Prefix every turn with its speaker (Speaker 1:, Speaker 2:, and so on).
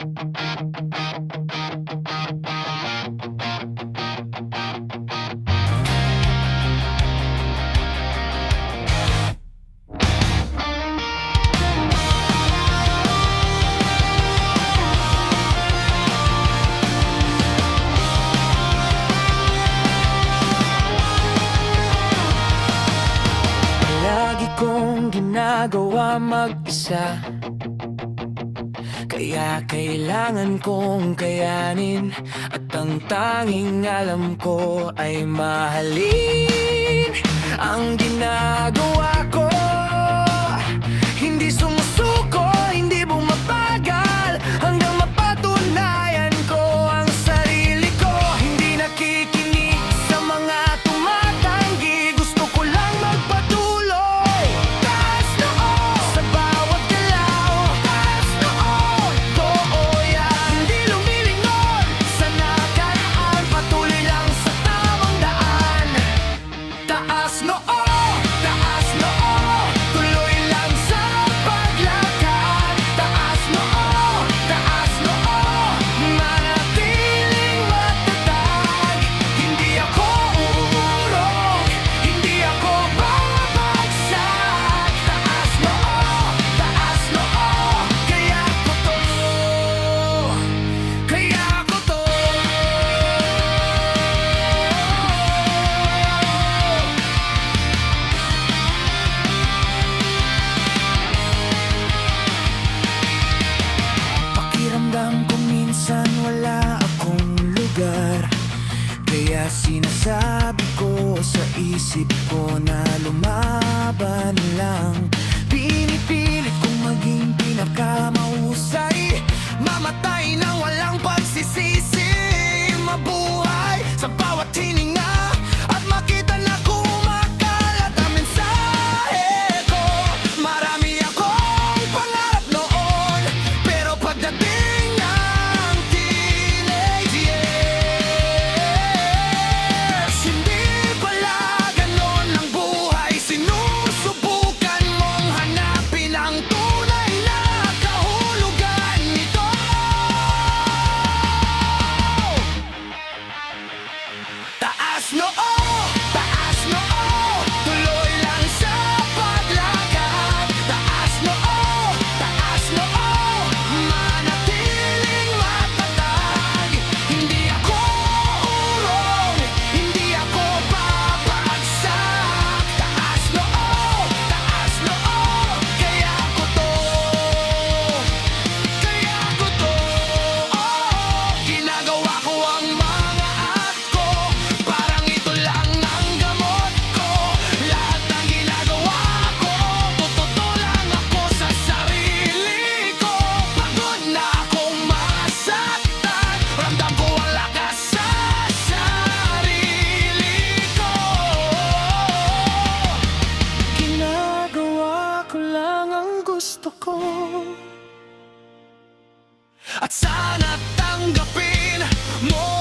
Speaker 1: Lagi kong ginagawa mag-isa, kaya kailangan kong kayanin. At ang tanging alam ko ay mahalin ang ginagawa ko. Hindi sumusuko, hindi bumabagal, hanggang mapatunayan ko ang sarili ko. Hindi nakikinig sa mga tumatanggi, gusto ko lang magpatuloy. Taas noo sa bawat galaw, taas noo, totoo yan. Hindi lumilingon sa nakaraan, patuloy lang sa tamang daan. Taas noo, taas noo, tuloy lang sa paglakad. Taas noo, manatiling matatag. Hindi ako uurong, hindi ako babagsak. Taas noo, kaya ko to, kaya ko to. Pakiramdam ko minsan wala akong lugar, kaya sinasabi ko sa isip ko na lumaban lang. Pinipilit kong maging pinakamahusay, mamatay nang walang pagsisisi, mabuhay sa bawat hininga, at makita na kumakalat ang mensahe ko. Marami akong pangarap noon, pero pagdating ng teenage years, hindi pala ganon ang buhay. Sinusubukan mong hanapin ang tunay na kahulugan nito. Taas noo, tuloy lang sa paglakad. Taas noo, manatiling matatag. Hindi ako uurong, hindi ako babagsak. Taas noo, kaya ko to, kaya ko to. Ginagawa ko ang mga act ko, parang ito lang ang gamot ko. Lahat ng ginagawa ko, totoo lang ako sa sarili ko. Pagod na akong masaktan, ramdam ko ang lakas sa sarili ko. Ginagawa ko lang ang gusto ko, at sana tanggapin mo